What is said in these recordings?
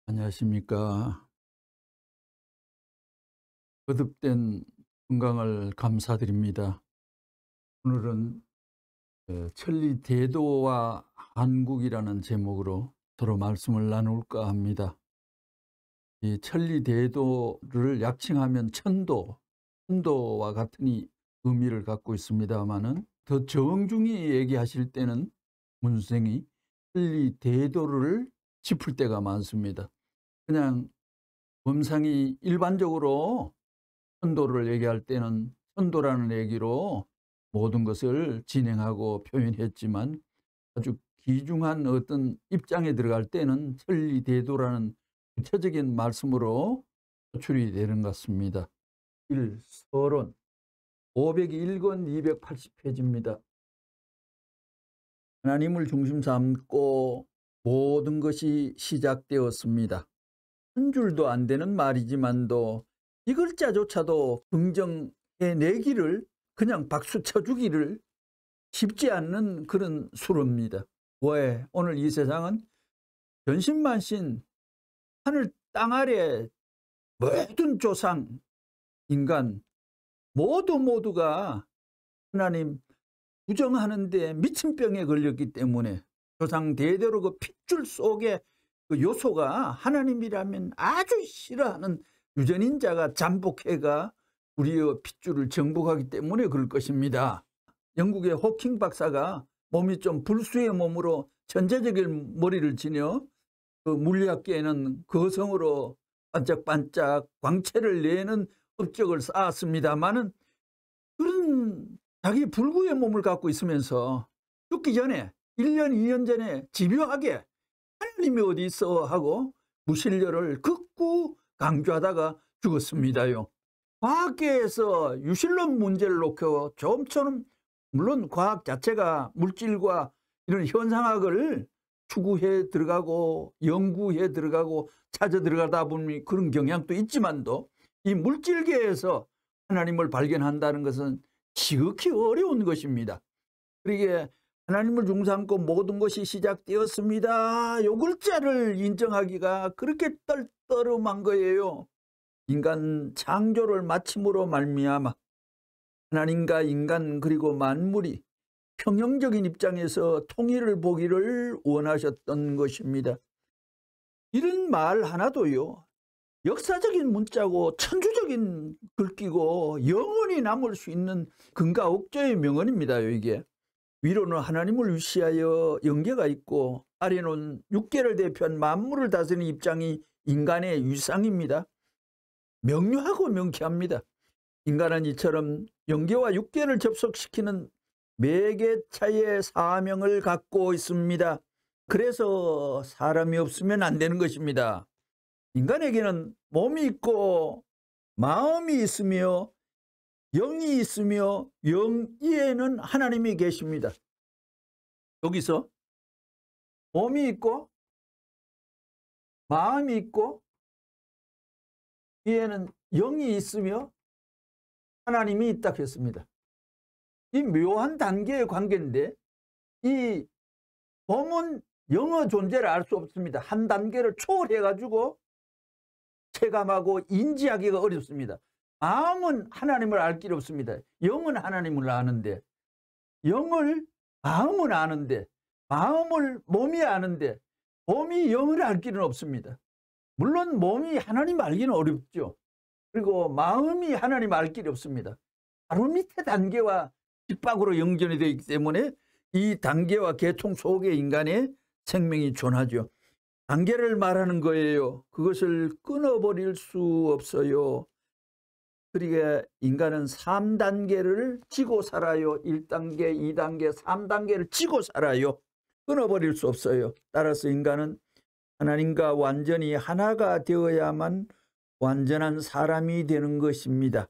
안녕하십니까. 거듭된 건강을 감사드립니다. 오늘은 천리대도와 한국이라는 제목으로 서로 말씀을 나눌까 합니다. 이 천리대도를 약칭하면 천도와 같은 의미를 갖고 있습니다마는 더 정중히 얘기하실 때는 문생이 천리대도를 짚을 때가 많습니다. 그냥 범상이 일반적으로 천도를 얘기할 때는 천도라는 얘기로 모든 것을 진행하고 표현했지만 아주 귀중한 어떤 입장에 들어갈 때는 천리대도라는 구체적인 말씀으로 표출이 되는 것 같습니다. 1. 서론 501권 280페이지입니다. 하나님을 중심 삼고 모든 것이 시작되었습니다. 한 줄도 안 되는 말이지만도 이 글자조차도 긍정해내기를 그냥 박수 쳐주기를 쉽지 않는 그런 수로입니다. 왜? 오늘 이 세상은 전신만신 하늘 땅 아래 모든 조상 인간 모두가 하나님 부정하는데 미친 병에 걸렸기 때문에 조상 대대로 그 핏줄 속에 그 요소가 하나님이라면 아주 싫어하는 유전인자가 잠복해가 우리의 핏줄을 정복하기 때문에 그럴 것입니다. 영국의 호킹 박사가 몸이 좀 불수의 몸으로 천재적인 머리를 지녀 그 물리학계에는 거성으로 반짝반짝 광채를 내는 업적을 쌓았습니다마는 그런 자기 불구의 몸을 갖고 있으면서 죽기 전에 1년 2년 전에 집요하게 하나님이 어디 있어 하고 무신론을 극구 강조하다가 죽었습니다요. 과학계에서 유실론 문제를 놓고 좀처럼 물론 과학 자체가 물질과 이런 현상학을 추구해 들어가고 연구해 들어가고 찾아 들어가다 보니 그런 경향도 있지만도 이 물질계에서 하나님을 발견한다는 것은 지극히 어려운 것입니다. 그러기에 하나님을 중삼고 모든 것이 시작되었습니다. 요 글자를 인정하기가 그렇게 떨떠름한 거예요. 인간 창조를 마침으로 말미암아 하나님과 인간 그리고 만물이 평형적인 입장에서 통일을 보기를 원하셨던 것입니다. 이런 말 하나도요. 역사적인 문자고 천주적인 글귀고 영원히 남을 수 있는 근가 옥저의 명언입니다. 이게. 위로는 하나님을 위시하여 영계가 있고 아래는 육계를 대표한 만물을 다스리는 입장이 인간의 위상입니다. 명료하고 명쾌합니다. 인간은 이처럼 영계와 육계를 접속시키는 매개차의 사명을 갖고 있습니다. 그래서 사람이 없으면 안 되는 것입니다. 인간에게는 몸이 있고 마음이 있으며 영이 있으며 영이에는 하나님이 계십니다. 여기서 몸이 있고 마음이 있고 이에는 영이 있으며 하나님이 있다 했습니다. 이 묘한 단계의 관계인데 이 몸은 영의 존재를 알 수 없습니다. 한 단계를 초월해 가지고 체감하고 인지하기가 어렵습니다. 마음은 하나님을 알 길이 없습니다. 영은 하나님을 아는데 마음은 아는데 마음을 몸이 아는데 몸이 영을 알 길은 없습니다. 물론 몸이 하나님 알기는 어렵죠. 그리고 마음이 하나님 알 길이 없습니다. 바로 밑에 단계와 뒷박으로 연결이 되어 있기 때문에 이 단계와 계통 속에 인간의 생명이 존하죠. 단계를 말하는 거예요. 그것을 끊어버릴 수 없어요. 그러니까 인간은 3단계를 지고 살아요. 1단계, 2단계, 3단계를 지고 살아요. 끊어버릴 수 없어요. 따라서 인간은 하나님과 완전히 하나가 되어야만 완전한 사람이 되는 것입니다.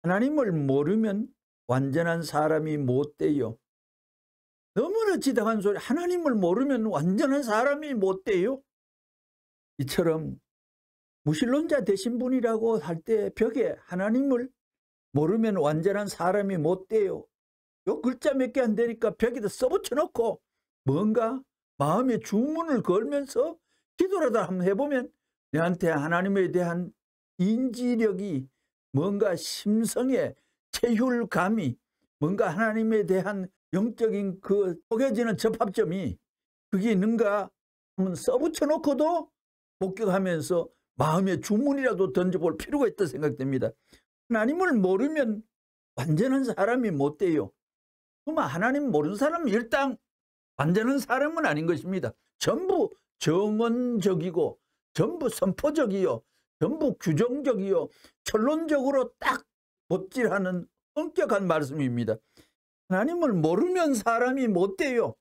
하나님을 모르면 완전한 사람이 못 돼요. 너무나 지당한 소리. 하나님을 모르면 완전한 사람이 못 돼요. 이처럼 무신론자 되신 분이라고 할 때 벽에 하나님을 모르면 완전한 사람이 못 돼요. 요 글자 몇 개 안 되니까 벽에다 써붙여 놓고 뭔가 마음의 주문을 걸면서 기도라도 한번 해보면 내한테 하나님에 대한 인지력이 뭔가 심성의 체휼감이 뭔가 하나님에 대한 영적인 그 속여지는 접합점이 그게 있는가 한번 써붙여 놓고도 목격하면서 마음의 주문이라도 던져볼 필요가 있다 생각됩니다. 하나님을 모르면 완전한 사람이 못 돼요. 그러면 하나님 모르는 사람은 일단 완전한 사람은 아닌 것입니다. 전부 정언적이고 전부 선포적이요, 전부 규정적이요, 철론적으로 딱 못질하는 엄격한 말씀입니다. 하나님을 모르면 사람이 못 돼요.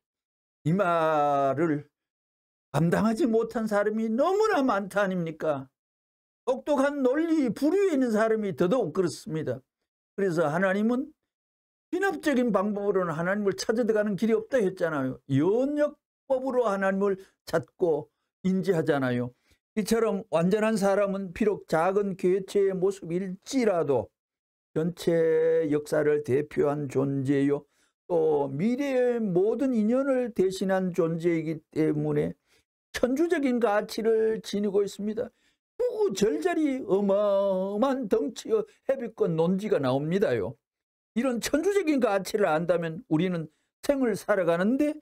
이 말을 감당하지 못한 사람이 너무나 많다 아닙니까? 똑똑한 논리 부류에 있는 사람이 더더욱 그렇습니다. 그래서 하나님은 비납적인 방법으로는 하나님을 찾아 들어가는 길이 없다 했잖아요. 연역법으로 하나님을 찾고 인지하잖아요. 이처럼 완전한 사람은 비록 작은 개체의 모습일지라도 전체 역사를 대표한 존재요, 또 미래의 모든 인연을 대신한 존재이기 때문에 천주적인 가치를 지니고 있습니다. 구구절절히 어마어마한 덩치의 헤비급 논지가 나옵니다요. 이런 천주적인 가치를 안다면 우리는 생을 살아가는데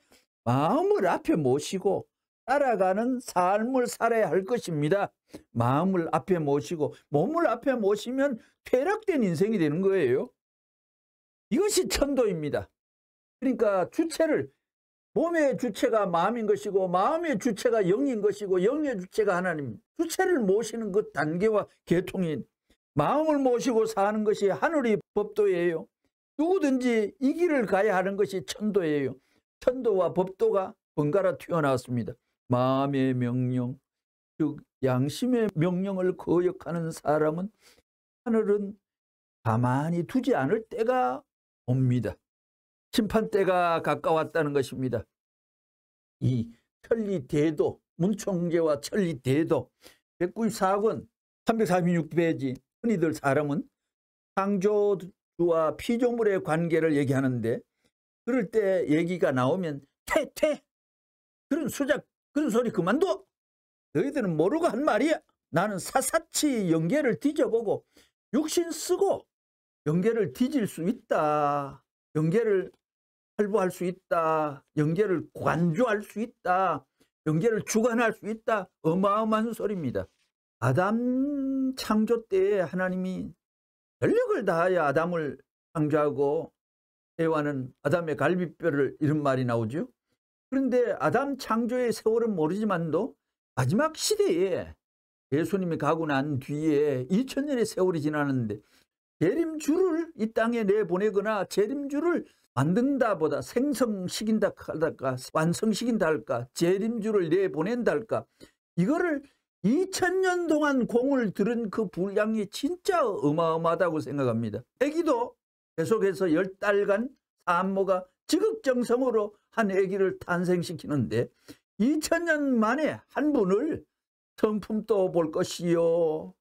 마음을 앞에 모시고 따라가는 삶을 살아야 할 것입니다. 마음을 앞에 모시고 몸을 앞에 모시면 퇴락된 인생이 되는 거예요. 이것이 천도입니다. 그러니까 주체를, 몸의 주체가 마음인 것이고 마음의 주체가 영인 것이고 영의 주체가 하나님, 주체를 모시는 그 단계와 계통인 마음을 모시고 사는 것이 하늘의 법도예요. 누구든지 이 길을 가야 하는 것이 천도예요. 천도와 법도가 번갈아 튀어나왔습니다. 마음의 명령, 즉 양심의 명령을 거역하는 사람은 하늘은 가만히 두지 않을 때가 옵니다. 심판때가 가까웠다는 것입니다. 이 천리대도, 문총재와 천리대도 194권 346페이지, 흔히들 사람은 창조주와 피조물의 관계를 얘기하는데 그럴 때 얘기가 나오면 퇴 그런 수작 그런 소리 그만둬, 너희들은 모르고 한 말이야. 나는 사사치 영계를 뒤져보고 육신 쓰고 영계를 뒤질 수 있다, 영계를 활보할 수 있다, 영계를 관조할 수 있다, 영계를 주관할 수 있다. 어마어마한 소리입니다. 아담 창조 때에 하나님이 전력을 다하여 아담을 창조하고 에와는 아담의 갈비뼈를, 이런 말이 나오죠. 그런데 아담 창조의 세월은 모르지만도 마지막 시대에 예수님이 가고 난 뒤에 2000년의 세월이 지나는데 재림주를 이 땅에 내보내거나 재림주를 만든다보다 생성시킨다 할까, 완성시킨다 할까, 재림주를 내보낸다 할까, 이거를 2000년 동안 공을 들은 그 분량이 진짜 어마어마하다고 생각합니다. 아기도 계속해서 10달간 산모가 지극정성으로 한 아기를 탄생시키는데 2000년 만에 한 분을 성품도 볼 것이요,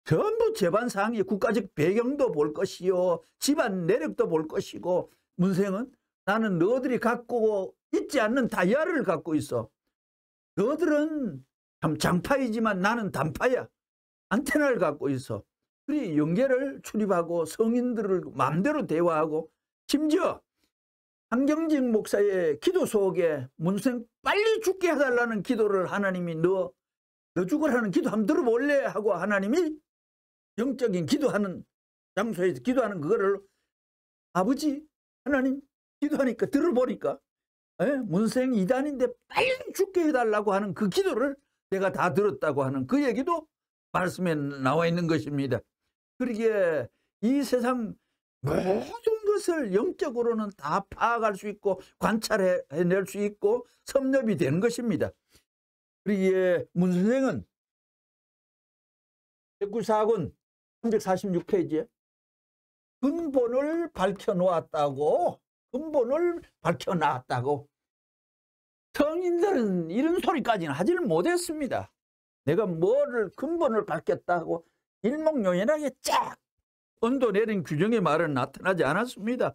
전부 재반상이 국가적 배경도 볼 것이요, 집안 내력도 볼 것이고, 문생은 나는 너희들이 갖고 있지 않는 다이아를 갖고 있어. 너희들은 참 장파이지만 나는 단파야. 안테나를 갖고 있어. 그리 영계를 출입하고 성인들을 마음대로 대화하고, 심지어 한경직 목사의 기도 속에 문생 빨리 죽게 해달라는 기도를 하나님이 너 죽으라는 기도 한번 들어볼래 하고 하나님이 영적인 기도하는 장소에서 기도하는 그거를 아버지 하나님 기도하니까 들어보니까 문생 이단인데 빨리 죽게 해달라고 하는 그 기도를 내가 다 들었다고 하는 그 얘기도 말씀에 나와 있는 것입니다. 그러기에 이 세상 모든 것을 영적으로는 다 파악할 수 있고 관찰해낼 수 있고 섭렵이 되는 것입니다. 그러기에 문 선생은 194권 346페이지에 근본을 밝혀놓았다고, 근본을 밝혀놨다고. 성인들은 이런 소리까지는 하지를 못했습니다. 내가 뭐를 근본을 밝혔다고 일목요연하게 쫙 언도 내린 규정의 말은 나타나지 않았습니다.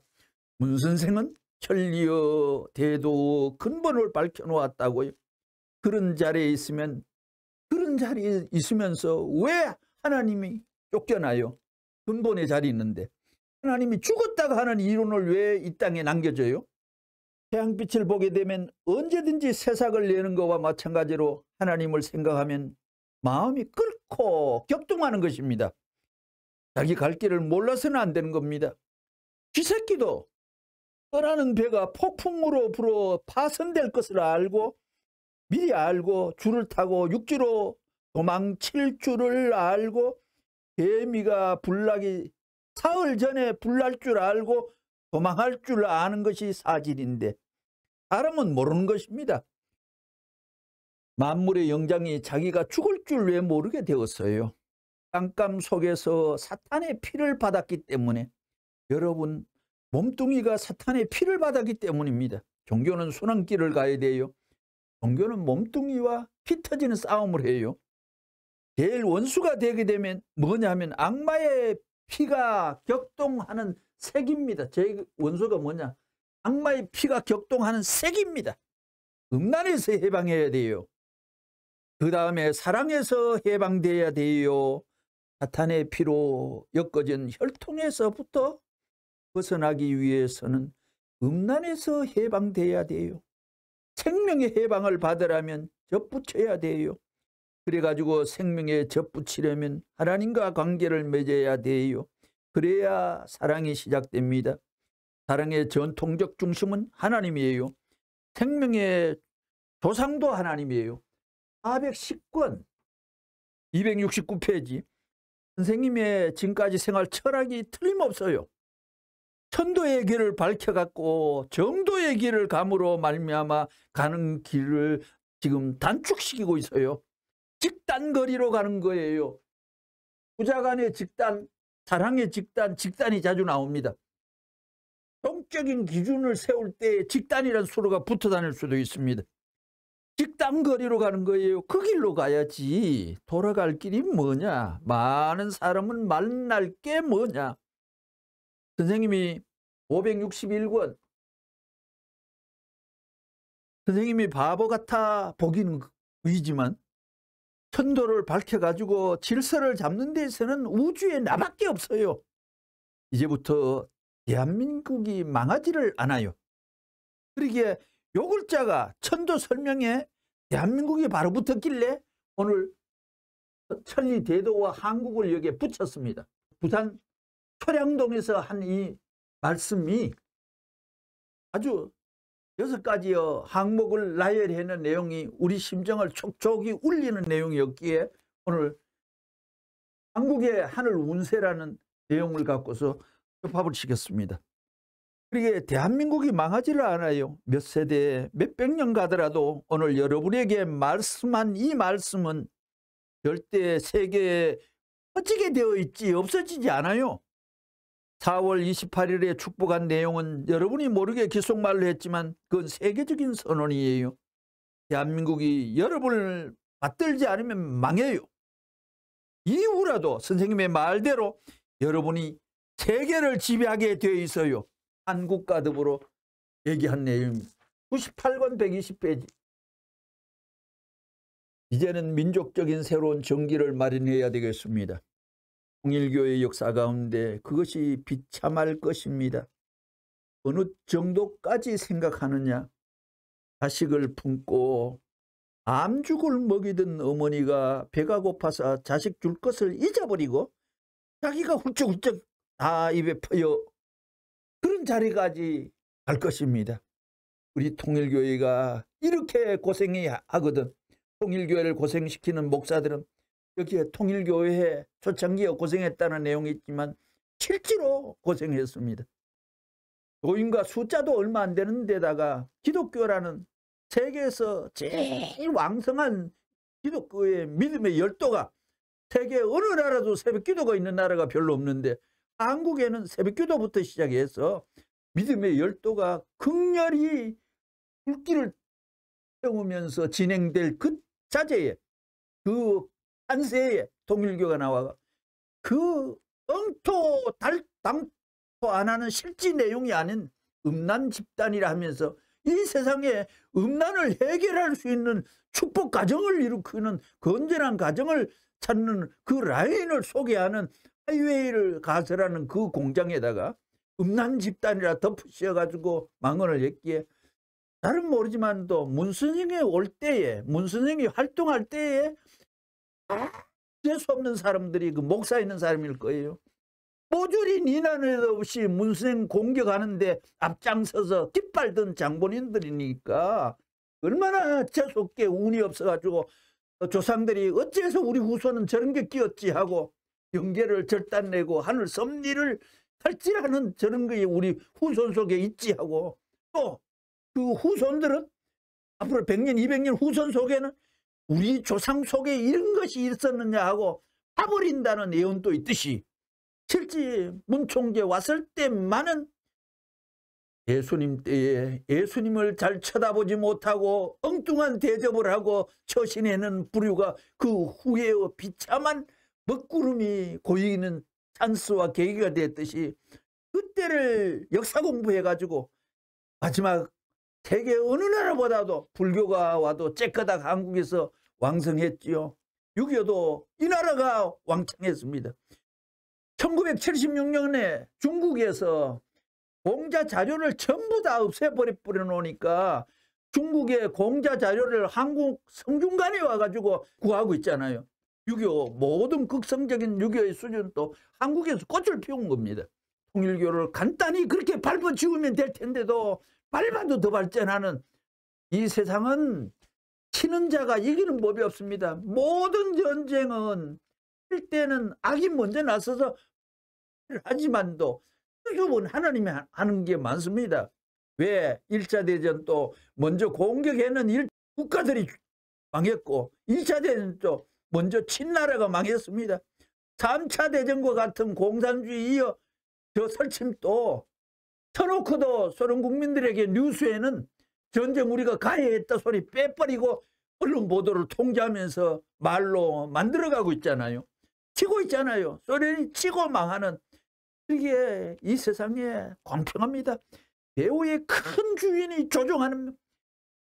문 선생은 천리여 대도 근본을 밝혀놓았다고요. 그런 자리에 있으면서 왜 하나님이 쫓겨나요? 근본의 자리에 있는데 하나님이 죽었다가 하는 이론을 왜 이 땅에 남겨줘요? 태양빛을 보게 되면 언제든지 새싹을 내는 것과 마찬가지로 하나님을 생각하면 마음이 끓고 격동하는 것입니다. 자기 갈 길을 몰라서는 안 되는 겁니다. 쥐새끼도 떠나는 배가 폭풍으로 불어 파손될 것을 알고 미리 알고 줄을 타고 육지로 도망칠 줄을 알고 개미가 불나기 사흘 전에 불날 줄 알고 도망할 줄 아는 것이 사질인데 사람은 모르는 것입니다. 만물의 영장이 자기가 죽을 줄 왜 모르게 되었어요? 깜깜 속에서 사탄의 피를 받았기 때문에, 여러분 몸뚱이가 사탄의 피를 받았기 때문입니다. 종교는 순환길을 가야 돼요. 종교는 몸뚱이와 피 터지는 싸움을 해요. 제일 원수가 되게 되면 뭐냐면 악마의 피가 격동하는 색입니다. 제 원수가 뭐냐? 악마의 피가 격동하는 색입니다. 음란에서 해방해야 돼요. 그 다음에 사랑에서 해방돼야 돼요. 사탄의 피로 엮어진 혈통에서부터 벗어나기 위해서는 음란에서 해방돼야 돼요. 생명의 해방을 받으려면 접붙여야 돼요. 그래가지고 생명에 접붙이려면 하나님과 관계를 맺어야 돼요. 그래야 사랑이 시작됩니다. 사랑의 전통적 중심은 하나님이에요. 생명의 조상도 하나님이에요. 410권 269페이지 선생님의 지금까지 생활 철학이 틀림없어요. 천도의 길을 밝혀갖고 정도의 길을 감으로 말미암아 가는 길을 지금 단축시키고 있어요. 직단거리로 가는 거예요. 부자간의 직단, 사랑의 직단, 직단이 자주 나옵니다. 동적인 기준을 세울 때 직단이라는 수로가 붙어 다닐 수도 있습니다. 직단거리로 가는 거예요. 그 길로 가야지. 돌아갈 길이 뭐냐? 많은 사람은 만날 게 뭐냐? 선생님이 561권 선생님이 바보 같아 보기는 의지만 천도를 밝혀가지고 질서를 잡는 데서는 우주에 나밖에 없어요. 이제부터 대한민국이 망하지를 않아요. 그러기에 요 글자가 천도 설명에 대한민국이 바로 붙었길래 오늘 천리대도와 한국을 여기에 붙였습니다. 부산 초량동에서 한 이 말씀이 아주 6가지의 항목을 나열해낸 내용이 우리 심정을 촉촉이 울리는 내용이었기에 오늘 한국의 하늘 운세라는 내용을 갖고서 협합을 시켰습니다. 그러게 대한민국이 망하지를 않아요. 몇 세대 몇백 년 가더라도 오늘 여러분에게 말씀한 이 말씀은 절대 세계에 퍼지게 되어 있지 없어지지 않아요. 4월 28일에 축복한 내용은 여러분이 모르게 귓속말로 했지만 그건 세계적인 선언이에요. 대한민국이 여러분을 받들지 않으면 망해요. 이후라도 선생님의 말대로 여러분이 세계를 지배하게 되어 있어요. 한국과 더불어 얘기한 내용입니다. 98권 120페이지. 이제는 민족적인 새로운 정기를 마련해야 되겠습니다. 통일교의 역사 가운데 그것이 비참할 것입니다. 어느 정도까지 생각하느냐? 자식을 품고 암죽을 먹이던 어머니가 배가 고파서 자식 줄 것을 잊어버리고 자기가 훌쩍훌쩍 다 입에 퍼여 그런 자리까지 갈 것입니다. 우리 통일교회가 이렇게 고생해야 하거든. 통일교회를 고생시키는 목사들은 여기에 통일교회에 초창기에 고생했다는 내용이 있지만 실제로 고생했습니다. 교인과 숫자도 얼마 안 되는 데다가 기독교라는 세계에서 제일 왕성한 기독교의 믿음의 열도가 세계 어느 나라도 새벽기도가 있는 나라가 별로 없는데 한국에는 새벽기도부터 시작해서 믿음의 열도가 극렬히 불길을 태우면서 진행될 그 자제에 그 한세에 통일교가 나와 그 엉토 당토 안 하는 실지 내용이 아닌 음란 집단이라 하면서 이 세상에 음란을 해결할 수 있는 축복 가정을 일으키는 건전한 가정을 찾는 그 라인을 소개하는 하이웨이를 가설하는 그 공장에다가 음란 집단이라 덮으셔가지고 망언을 했기에, 나는 모르지만 또 문선생이 올 때에, 문선생이 활동할 때에 재수 없는 사람들이 그 목사 있는 사람일 거예요. 모조리 니나는 없이 문선생 공격하는데 앞장서서 깃발든 장본인들이니까 얼마나 재수없게 운이 없어가지고 조상들이 어째서 우리 후손은 저런 게 끼었지 하고 영계를 절단내고 하늘 섭리를 탈진하는 저런 게 우리 후손 속에 있지 하고, 또 그 후손들은 앞으로 100년 200년 후손 속에는 우리 조상 속에 이런 것이 있었느냐 하고 파버린다는 예언도 있듯이, 실제 문총재 왔을 때만은 예수님 때에 예수님을 잘 쳐다보지 못하고 엉뚱한 대접을 하고 처신하는 부류가 그 후에의 비참한 먹구름이 고이는 찬스와 계기가 됐듯이, 그때를 역사 공부해가지고 마지막 세계 어느 나라보다도 불교가 와도 째까닥 한국에서 왕성했지요. 6.25도 이 나라가 왕창했습니다. 1976년에 중국에서 공자 자료를 전부 다 없애버려 놓으니까 중국의 공자 자료를 한국 성균관에 와가지고 구하고 있잖아요. 6.25 모든 극성적인 6.25의 수준도 한국에서 꽃을 피운 겁니다. 통일교를 간단히 그렇게 밟아지우면 될 텐데도 밟아도 더 발전하는 이 세상은 치는 자가 이기는 법이 없습니다. 모든 전쟁은 할 때는 악이 먼저 나서서 하지만도 수줍은 하나님이 하는 게 많습니다. 왜 1차 대전 또 먼저 공격하는 국가들이 망했고 2차 대전 또 먼저 친나라가 망했습니다. 3차 대전과 같은 공산주의 이어 저 설침도 터놓고도 소련 국민들에게 뉴스에는 전쟁 우리가 가해했다 소리 빼버리고 언론 보도를 통제하면서 말로 만들어가고 있잖아요. 치고 있잖아요. 소련이 치고 망하는. 이게 이 세상에 공평합니다. 배우의 큰 주인이 조종하는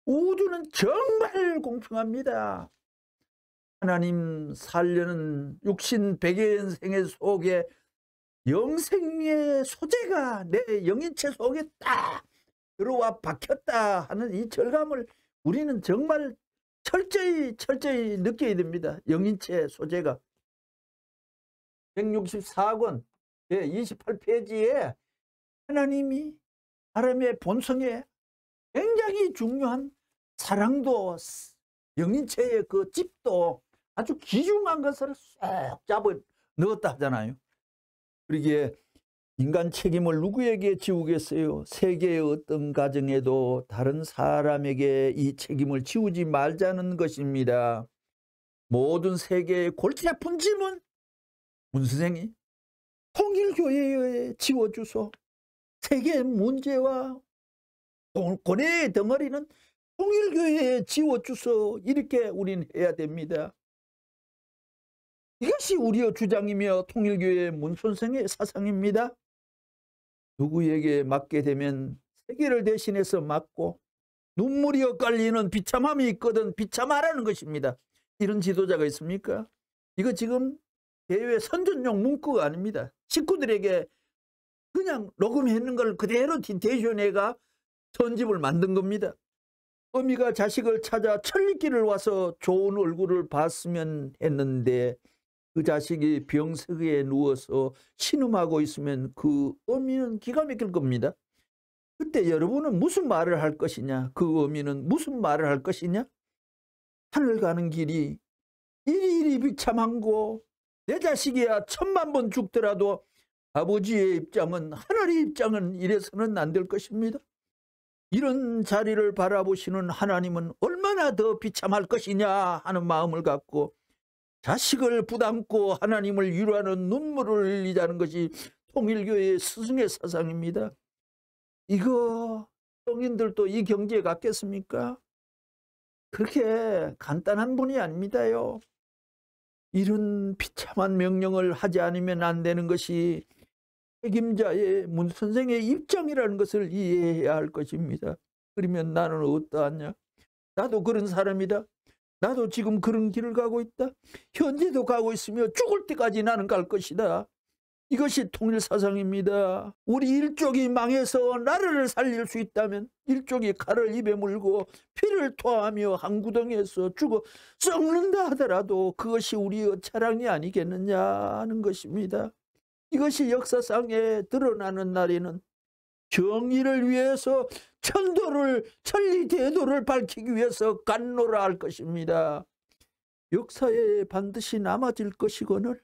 우주는 정말 공평합니다. 하나님 살려는 육신 백여인생의 속에 영생의 소재가 내 영인체 속에 딱 들어와 박혔다 하는 이 절감을 우리는 정말 철저히 느껴야 됩니다. 영인체 소재가 164권 28페이지에 하나님이 사람의 본성에 굉장히 중요한 사랑도 영인체의 그 집도 아주 귀중한 것을 쏙 잡아 넣었다 하잖아요. 그러기에 인간 책임을 누구에게 지우겠어요? 세계의 어떤 가정에도 다른 사람에게 이 책임을 지우지 말자는 것입니다. 모든 세계의 골치 아픈 짐은 문선생이 통일교회에 지워주소. 세계의 문제와 고뇌의 덩어리는 통일교회에 지워주소. 이렇게 우리는 해야 됩니다. 이것이 우리의 주장이며 통일교회 문선생의 사상입니다. 누구에게 맡게 되면 세계를 대신해서 맡고 눈물이 엇갈리는 비참함이 있거든 비참하라는 것입니다. 이런 지도자가 있습니까? 이거 지금 대외 선전용 문구가 아닙니다. 식구들에게 그냥 녹음했는 걸 그대로 디테이션해가 편집을 만든 겁니다. 어미가 자식을 찾아 천리길을 와서 좋은 얼굴을 봤으면 했는데 그 자식이 병석에 누워서 신음하고 있으면 그 어미는 기가 막힐 겁니다. 그때 여러분은 무슨 말을 할 것이냐? 그 어미는 무슨 말을 할 것이냐? 하늘 가는 길이 이리 비참한고 내 자식이야 1000만 번 죽더라도 아버지의 입장은 하늘의 입장은 이래서는 안 될 것입니다. 이런 자리를 바라보시는 하나님은 얼마나 더 비참할 것이냐 하는 마음을 갖고 자식을 부담고 하나님을 위로하는 눈물을 흘리자는 것이 통일교회의 스승의 사상입니다. 이거 성인들도 이 경지에 갔겠습니까? 그렇게 간단한 분이 아닙니다요. 이런 비참한 명령을 하지 않으면 안 되는 것이 책임자의 문 선생의 입장이라는 것을 이해해야 할 것입니다. 그러면 나는 어떠하냐? 나도 그런 사람이다. 나도 지금 그런 길을 가고 있다. 현재도 가고 있으며 죽을 때까지 나는 갈 것이다. 이것이 통일사상입니다. 우리 일족이 망해서 나라를 살릴 수 있다면 일족이 칼을 입에 물고 피를 토하며 한 구덩이에서 죽어 썩는다 하더라도 그것이 우리의 자랑이 아니겠느냐 하는 것입니다. 이것이 역사상에 드러나는 날에는 정의를 위해서 천리대도를 밝히기 위해서 간노라 할 것입니다. 역사에 반드시 남아질 것이거늘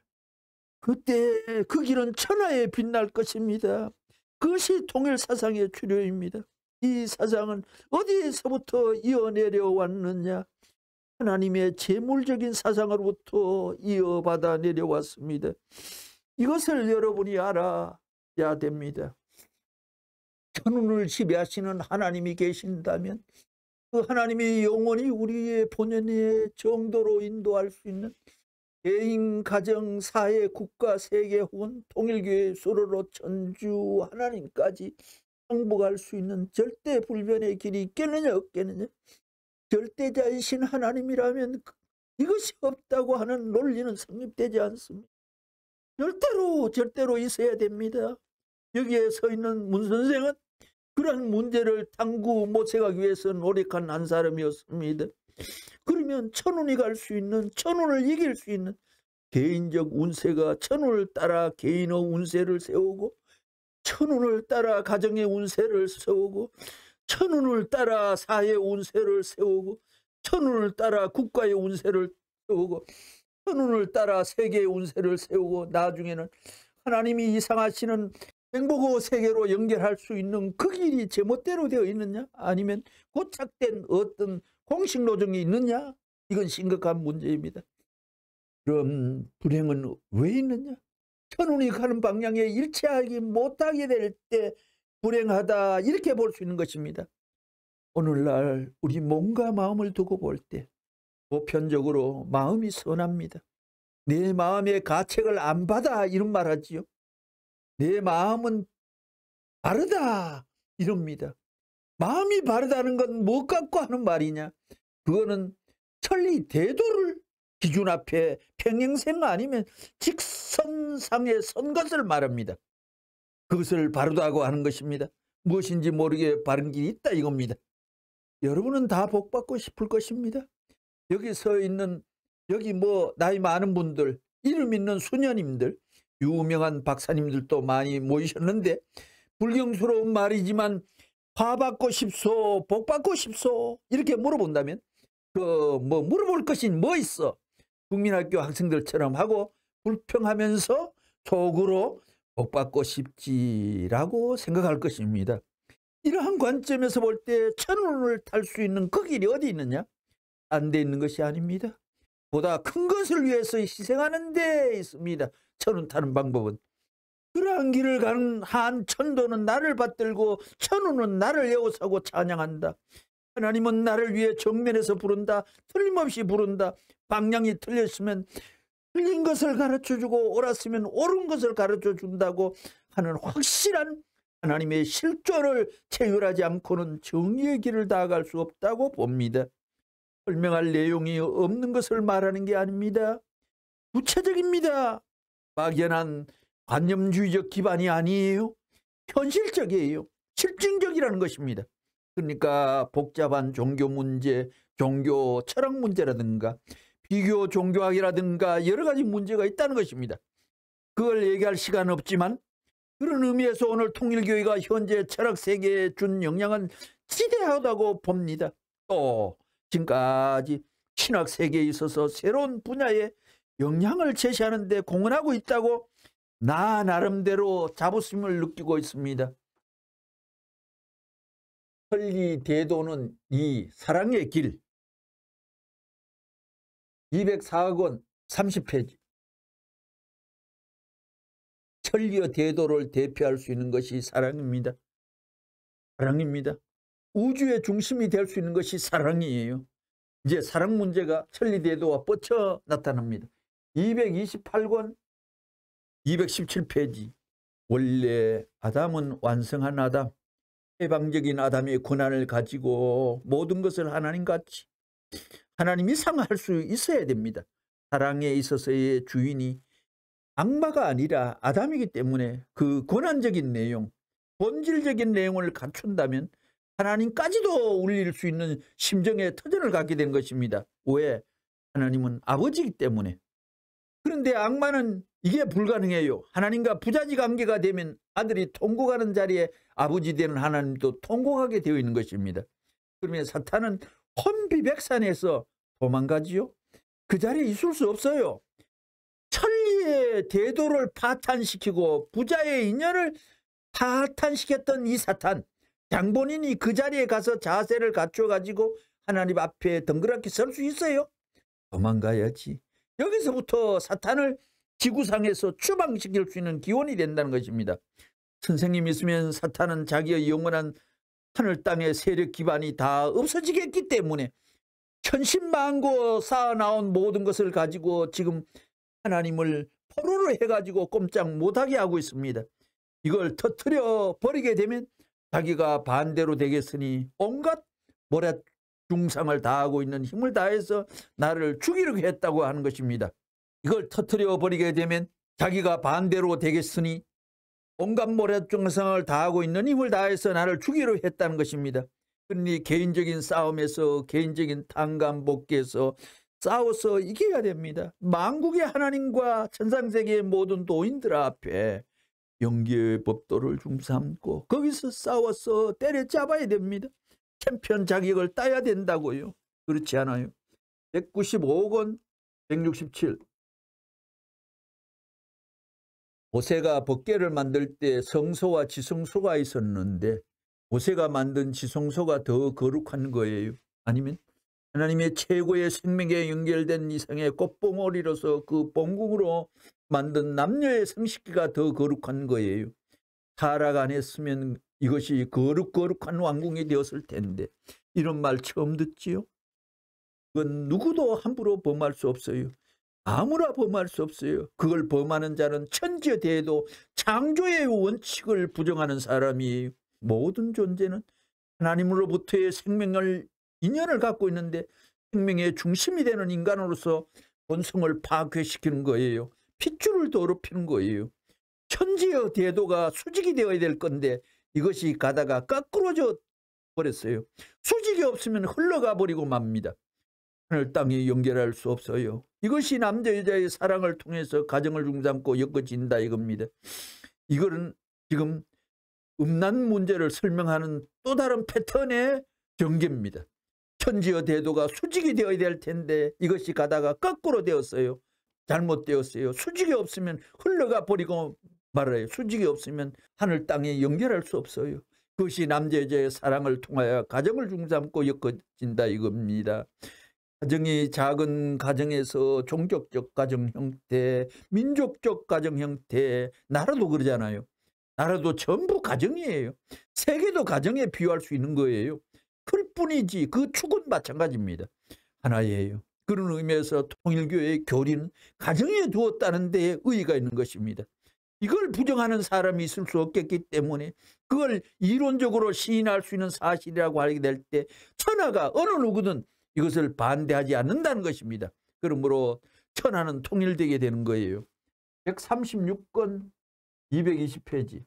그때 그 길은 천하에 빛날 것입니다. 그것이 통일사상의 추료입니다. 이 사상은 어디에서부터 이어내려 왔느냐? 하나님의 재물적인 사상으로부터 이어받아 내려왔습니다. 이것을 여러분이 알아야 됩니다. 천운을 지배하시는 하나님이 계신다면 그 하나님이 영원히 우리의 본연의 정도로 인도할 수 있는 개인, 가정, 사회, 국가, 세계 혹은 통일교회 수로로 천주 하나님까지 항복할 수 있는 절대불변의 길이 있겠느냐 없겠느냐? 절대자이신 하나님이라면 이것이 없다고 하는 논리는 성립되지 않습니다. 절대로 있어야 됩니다. 여기에 서 있는 문 선생은 그러한 문제를 탐구 모색하기 위해서 노력한 한 사람이었습니다. 그러면 천운이 갈 수 있는, 천운을 이길 수 있는 개인적 운세가 천운을 따라 개인의 운세를 세우고 천운을 따라 가정의 운세를 세우고 천운을 따라 사회의 운세를 세우고 천운을 따라 국가의 운세를 세우고 천운을 따라 세계의 운세를 세우고 나중에는 하나님이 이상하시는 행복의 세계로 연결할 수 있는 그 길이 제멋대로 되어 있느냐? 아니면 고착된 어떤 공식 노정이 있느냐? 이건 심각한 문제입니다. 그럼 불행은 왜 있느냐? 천운이 가는 방향에 일치하지 못하게 될 때 불행하다 이렇게 볼 수 있는 것입니다. 오늘날 우리 몸과 마음을 두고 볼 때 보편적으로 마음이 선합니다. 내 마음의 가책을 안 받아 이런 말 하지요. 내 마음은 바르다 이럽니다. 마음이 바르다는 건 뭐 갖고 하는 말이냐? 그거는 천리대도를 기준 앞에 평행생 아니면 직선상에 선 것을 말합니다. 그것을 바르다고 하는 것입니다. 무엇인지 모르게 바른 길이 있다 이겁니다. 여러분은 다 복받고 싶을 것입니다. 여기 서 있는 여기 나이 많은 분들, 이름 있는 수녀님들, 유명한 박사님들도 많이 모이셨는데 불경스러운 말이지만 화받고 싶소, 복받고 싶소 이렇게 물어본다면 물어볼 것이 뭐 있어? 국민학교 학생들처럼 하고 불평하면서 속으로 복받고 싶지라고 생각할 것입니다. 이러한 관점에서 볼 때 천운을 탈 수 있는 그 길이 어디 있느냐? 안 돼 있는 것이 아닙니다. 보다 큰 것을 위해서 희생하는 데 있습니다. 천운 타는 방법은. 그러한 길을 가는 한 천도는 나를 받들고 천운은 나를 에워싸고 찬양한다. 하나님은 나를 위해 정면에서 부른다. 틀림없이 부른다. 방향이 틀렸으면 틀린 것을 가르쳐주고 옳았으면 옳은 것을 가르쳐준다고 하는 확실한 하나님의 실존을 체휼하지 않고는 정의의 길을 다가갈 수 없다고 봅니다. 설명할 내용이 없는 것을 말하는 게 아닙니다. 구체적입니다. 막연한 관념주의적 기반이 아니에요. 현실적이에요. 실증적이라는 것입니다. 그러니까 복잡한 종교 문제, 종교 철학 문제라든가 비교 종교학이라든가 여러 가지 문제가 있다는 것입니다. 그걸 얘기할 시간은 없지만 그런 의미에서 오늘 통일교회가 현재 철학 세계에 준 영향은 지대하다고 봅니다. 또 지금까지 신학 세계에 있어서 새로운 분야에 영향을 제시하는 데 공헌하고 있다고 나 나름대로 자부심을 느끼고 있습니다. 천리대도는 이 사랑의 길 204권 30페이지. 천리의 대도를 대표할 수 있는 것이 사랑입니다. 사랑입니다. 우주의 중심이 될 수 있는 것이 사랑이에요. 이제 사랑 문제가 천리대도와 뻗쳐 나타납니다. 228권 217페이지. 원래 아담은 완성한 아담, 해방적인 아담의 권한을 가지고 모든 것을 하나님같이 하나님 이상 할 수 있어야 됩니다. 사랑에 있어서의 주인이 악마가 아니라 아담이기 때문에 그 권한적인 내용, 본질적인 내용을 갖춘다면 하나님까지도 울릴 수 있는 심정의 터전을 갖게 된 것입니다. 왜? 하나님은 아버지이기 때문에. 그런데 악마는 이게 불가능해요. 하나님과 부자지 관계가 되면 아들이 통곡하는 자리에 아버지 되는 하나님도 통곡하게 되어 있는 것입니다. 그러면 사탄은 혼비백산에서 도망가지요. 그 자리에 있을 수 없어요. 천리의 대도를 파탄시키고 부자의 인연을 파탄시켰던 이 사탄, 장본인이 그 자리에 가서 자세를 갖춰가지고 하나님 앞에 덩그랗게 설 수 있어요? 도망가야지. 여기서부터 사탄을 지구상에서 추방시킬 수 있는 기원이 된다는 것입니다. 선생님이 있으면 사탄은 자기의 영원한 하늘 땅의 세력 기반이 다 없어지겠기 때문에 천신만고 쌓아나온 모든 것을 가지고 지금 하나님을 포로로 해가지고 꼼짝 못하게 하고 있습니다. 이걸 터뜨려 버리게 되면 자기가 반대로 되겠으니 온갖 모략 중상을 다하고 있는 힘을 다해서 나를 죽이려고 했다고 하는 것입니다. 이걸 터뜨려 버리게 되면 자기가 반대로 되겠으니 온갖 모략 중상을 다하고 있는 힘을 다해서 나를 죽이려고 했다는 것입니다. 그러니 개인적인 싸움에서, 개인적인 탕감복귀에서 싸워서 이겨야 됩니다. 만국의 하나님과 천상세계의 모든 도인들 앞에 영계의 법도를 중삼고 거기서 싸워서 때려잡아야 됩니다. 챔피언 자격을 따야 된다고요. 그렇지 않아요? 195권 167. 모세가 법궤를 만들 때 성소와 지성소가 있었는데 모세가 만든 지성소가 더 거룩한 거예요? 아니면 하나님의 최고의 생명에 연결된 이상의 꽃봉오리로서 그 봉궁으로 만든 남녀의 성식기가 더 거룩한 거예요? 타락 안 했으면 이것이 거룩한 왕궁이 되었을 텐데 이런 말 처음 듣지요? 그건 누구도 함부로 범할 수 없어요. 아무나 범할 수 없어요. 그걸 범하는 자는 천지대에도 창조의 원칙을 부정하는 사람이에요. 모든 존재는 하나님으로부터의 생명을 인연을 갖고 있는데 생명의 중심이 되는 인간으로서 본성을 파괴시키는 거예요. 핏줄을 더럽히는 거예요. 천지의 대도가 수직이 되어야 될 건데 이것이 가다가 거꾸로져 버렸어요. 수직이 없으면 흘러가 버리고 맙니다. 하늘 땅에 연결할 수 없어요. 이것이 남자 여자의 사랑을 통해서 가정을 중삼고 엮어진다 이겁니다. 이거는 지금 음란 문제를 설명하는 또 다른 패턴의 전개입니다. 천지의 대도가 수직이 되어야 될 텐데 이것이 가다가 거꾸로 되었어요. 잘못되었어요. 수직이 없으면 흘러가 버리고 말아요. 수직이 없으면 하늘 땅에 연결할 수 없어요. 그것이 남자 여자의 사랑을 통하여 가정을 중삼고 엮어진다 이겁니다. 가정이 작은 가정에서 종족적 가정 형태, 민족적 가정 형태, 나라도 그러잖아요. 나라도 전부 가정이에요. 세계도 가정에 비유할 수 있는 거예요. 클 뿐이지 그 축은 마찬가지입니다. 하나예요. 그런 의미에서 통일교회의 교리는 가정에 두었다는 데에 의의가 있는 것입니다. 이걸 부정하는 사람이 있을 수 없겠기 때문에 그걸 이론적으로 시인할 수 있는 사실이라고 하게 될 때 천하가 어느 누구든 이것을 반대하지 않는다는 것입니다. 그러므로 천하는 통일되게 되는 거예요. 136권 220페이지.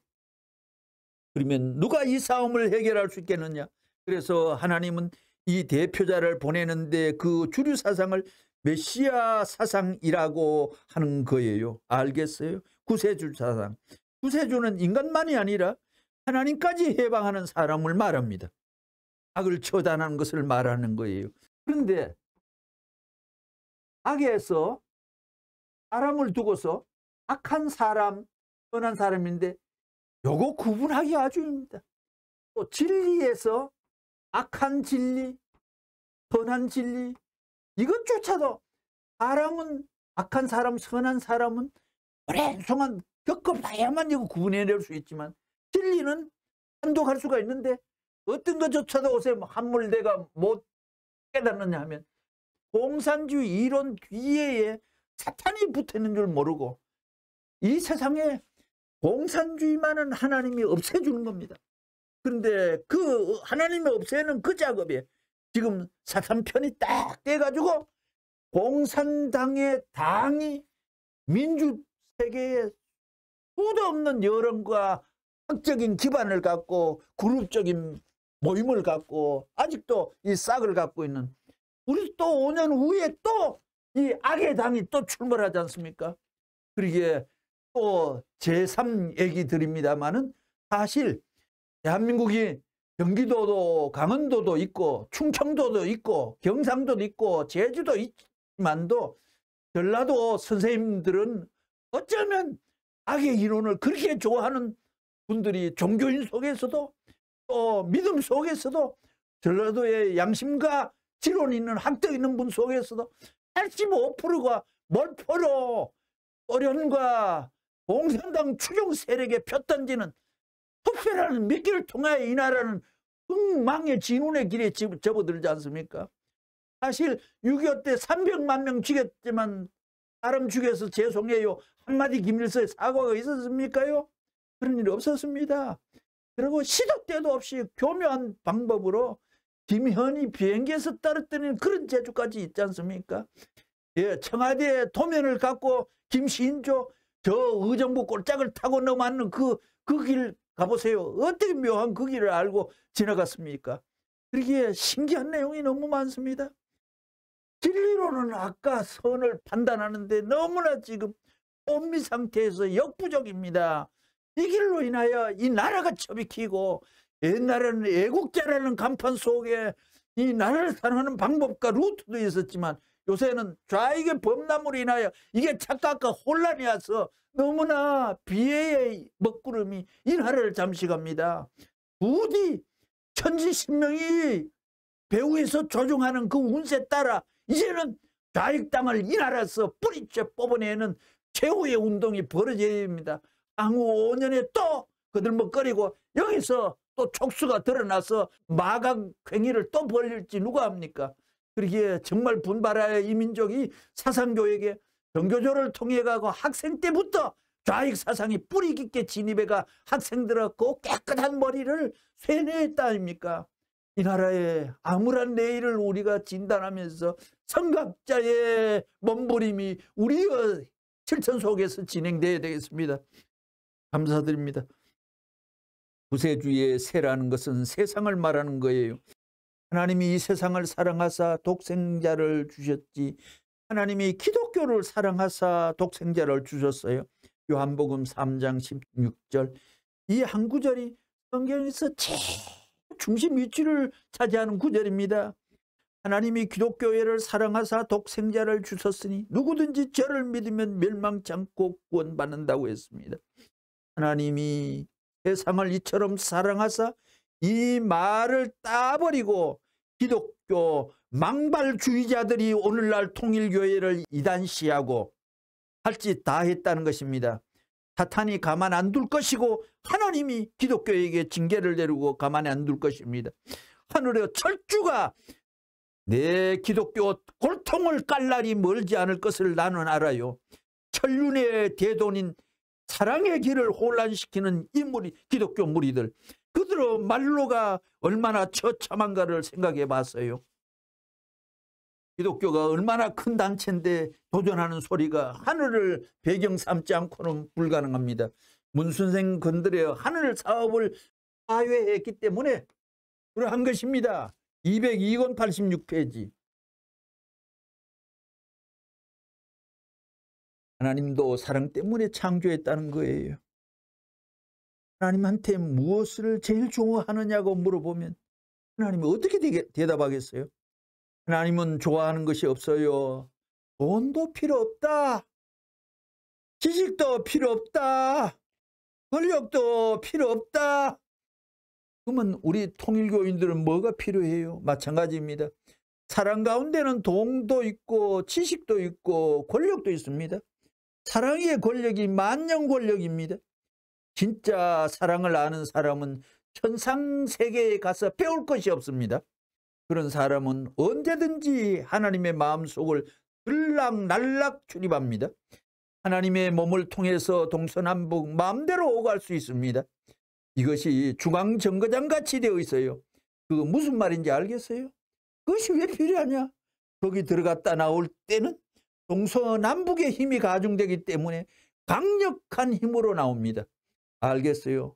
그러면 누가 이 싸움을 해결할 수 있겠느냐? 그래서 하나님은 이 대표자를 보내는데 그 주류 사상을 메시아 사상이라고 하는 거예요. 알겠어요? 구세주 사상. 구세주는 인간만이 아니라 하나님까지 해방하는 사람을 말합니다. 악을 처단하는 것을 말하는 거예요. 그런데 악에서 사람을 두고서 악한 사람, 선한 사람인데 요거 구분하기 아주 힘듭니다. 또 진리에서 악한 진리, 선한 진리 이것조차도 사람은 악한 사람, 선한 사람은 오랜 동안 겪어봐야만 이거 구분해낼 수 있지만 진리는 한독할 수가 있는데 어떤 것조차도 요새 함몰대가 못 깨닫느냐 하면 공산주의 이론 뒤에 사탄이 붙어있는 줄 모르고 이 세상에 공산주의만은 하나님이 없애주는 겁니다. 그런데 그 하나님이 없애는 그 작업에 지금 사탄 편이 딱 돼가지고 공산당의 당이 민주세계에 수도 없는 여론과 학적인 기반을 갖고 그룹적인 모임을 갖고 아직도 이 싹을 갖고 있는, 우리 또 5년 후에 또 이 악의 당이 또 출몰하지 않습니까? 그러기에 또 제3 얘기 드립니다마는, 사실 대한민국이 경기도도 강원도도 있고 충청도도 있고 경상도도 있고 제주도 있지만도 전라도 선생님들은 어쩌면 악의 이론을 그렇게 좋아하는 분들이 종교인 속에서도 또 믿음 속에서도 전라도의 양심과 지론 있는 학력 있는 분 속에서도 85%가 몰표로 소련과 공산당 추종 세력에 표 던지는 투표라는 미끼를 통하여 이 나라는 흥망의 진운의 길에 접어들지 않습니까? 사실 6.25 때 300만 명 죽였지만 사람 죽여서 죄송해요 한마디 김일성의 사과가 있었습니까요? 그런 일이 없었습니다. 그리고 시도 때도 없이 교묘한 방법으로 김현희 비행기에서 떨어뜨리는 그런 재주까지 있지 않습니까? 예, 청와대 도면을 갖고 김신조 저 의정부 꼴짝을 타고 넘어가는 그 길 가보세요. 어떻게 묘한 그 길을 알고 지나갔습니까? 그러기에 신기한 내용이 너무 많습니다. 진리로는 악과 선을 판단하는데 너무나 지금 혼미 상태에서 역부족입니다. 이 길로 인하여 이 나라가 처비키고, 옛날에는 애국자라는 간판 속에 이 나라를 사랑하는 방법과 루트도 있었지만 요새는 좌익의 범람으로 인하여 이게 착각과 혼란이 와서 너무나 비애의 먹구름이 이 나라를 잠식합니다. 부디 천지신명이 배후에서 조종하는 그 운세 따라 이제는 좌익당을 이 나라에서 뿌리째 뽑아내는 최후의 운동이 벌어져야 됩니다. 향후 5년에 또 거들먹거리고 여기서 또 촉수가 드러나서 마각행위를 또 벌릴지 누가 합니까? 그러기에 정말 분발하여 이 민족이 사상교육에 정교조를 통해 가고 학생 때부터 좌익 사상이 뿌리 깊게 진입해가 학생들의 그 깨끗한 머리를 쇠뇌했다 아닙니까? 이 나라의 암울한 내일을 우리가 진단하면서 선각자의 몸부림이 우리의 실천 속에서 진행되어야 되겠습니다. 감사드립니다. 구세주의 세라는 것은 세상을 말하는 거예요. 하나님이 이 세상을 사랑하사 독생자를 주셨지, 하나님이 기독교를 사랑하사 독생자를 주셨어요. 요한복음 3장 16절. 이 한 구절이 성경에서 제일 중심 위치를 차지하는 구절입니다. 하나님이 기독교회를 사랑하사 독생자를 주셨으니 누구든지 저를 믿으면 멸망치 않고 구원받는다고 했습니다. 하나님이 세상을 이처럼 사랑하사 이 말을 따버리고 기독교 망발주의자들이 오늘날 통일교회를 이단시하고 할 짓 다 했다는 것입니다. 사탄이 가만 안 둘 것이고 하나님이 기독교에게 징계를 내리고 가만히 안 둘 것입니다. 하늘의 철주가 내 기독교 골통을 깔 날이 멀지 않을 것을 나는 알아요. 천륜의 대돈인 사랑의 길을 혼란시키는 인물이 기독교 무리들, 그들의 말로가 얼마나 처참한가를 생각해 봤어요. 기독교가 얼마나 큰 단체인데 도전하는 소리가 하늘을 배경 삼지 않고는 불가능합니다. 문선생 건드려 하늘 사업을 파회했기 때문에 그러한 것입니다. 202권 86페이지. 하나님도 사랑 때문에 창조했다는 거예요. 하나님한테 무엇을 제일 좋아하느냐고 물어보면 하나님이 어떻게 대답하겠어요? 하나님은 좋아하는 것이 없어요. 돈도 필요 없다. 지식도 필요 없다. 권력도 필요 없다. 그러면 우리 통일교인들은 뭐가 필요해요? 마찬가지입니다. 사랑 가운데는 돈도 있고 지식도 있고 권력도 있습니다. 사랑의 권력이 만년 권력입니다. 진짜 사랑을 아는 사람은 천상세계에 가서 배울 것이 없습니다. 그런 사람은 언제든지 하나님의 마음속을 들락날락 출입합니다. 하나님의 몸을 통해서 동서남북 마음대로 오갈 수 있습니다. 이것이 중앙정거장 같이 되어 있어요. 그거 무슨 말인지 알겠어요? 그것이 왜 필요하냐? 거기 들어갔다 나올 때는 동서남북의 힘이 가중되기 때문에 강력한 힘으로 나옵니다. 알겠어요?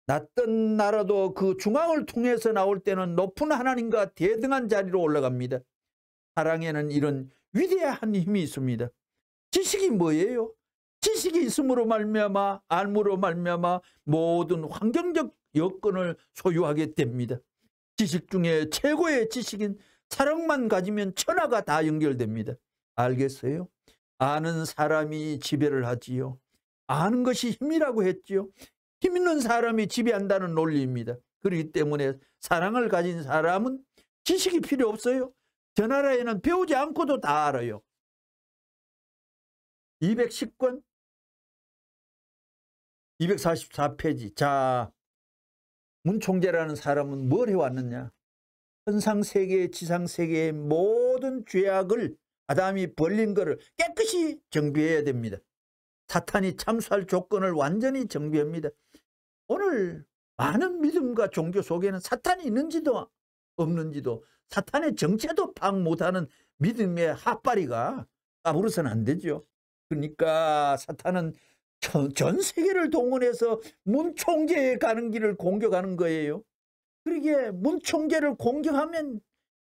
낮던 나라도 그 중앙을 통해서 나올 때는 높은 하나님과 대등한 자리로 올라갑니다. 사랑에는 이런 위대한 힘이 있습니다. 지식이 뭐예요? 지식이 있음으로 말미암아 알므로 말미암아 모든 환경적 여건을 소유하게 됩니다. 지식 중에 최고의 지식인 사랑만 가지면 천하가 다 연결됩니다. 알겠어요? 아는 사람이 지배를 하지요. 아는 것이 힘이라고 했지요. 힘 있는 사람이 지배한다는 논리입니다. 그렇기 때문에 사랑을 가진 사람은 지식이 필요 없어요. 저 나라에는 배우지 않고도 다 알아요. 210권 244페이지. 자, 문총재라는 사람은 뭘 해왔느냐? 천상세계 지상세계의 모든 죄악을 아담이 벌린 것을 깨끗이 정비해야 됩니다. 사탄이 참수할 조건을 완전히 정비합니다. 오늘 많은 믿음과 종교 속에는 사탄이 있는지도 없는지도 사탄의 정체도 파악 못하는 믿음의 핫바리가 까불어서는 안 되죠. 그러니까 사탄은 전 세계를 동원해서 문총재에 가는 길을 공격하는 거예요. 그러기에 문총재를 공격하면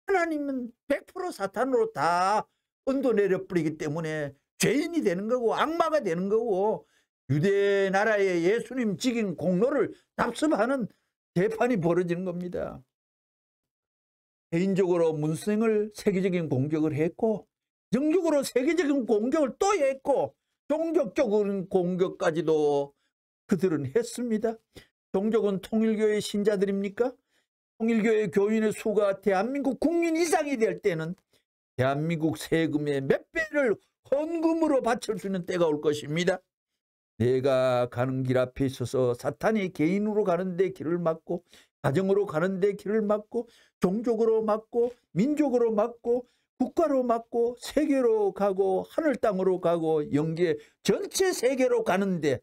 하나님은 100% 사탄으로 다 언도 내려버리기 때문에 죄인이 되는 거고 악마가 되는 거고 유대 나라의 예수님 지kin 공로를 답습하는 재판이 벌어지는 겁니다. 개인적으로 문생을 세계적인 공격을 했고 영적으로 세계적인 공격을 또 했고 종족적인 공격까지도 그들은 했습니다. 종족은 통일교의 신자들입니까? 통일교의 교인의 수가 대한민국 국민 이상이 될 때는 대한민국 세금의 몇 배를 헌금으로 바칠 수 있는 때가 올 것입니다. 내가 가는 길 앞에 있어서 사탄이 개인으로 가는데 길을 막고 가정으로 가는데 길을 막고 종족으로 막고 민족으로 막고 국가로 막고 세계로 가고 하늘 땅으로 가고 영계 전체 세계로 가는데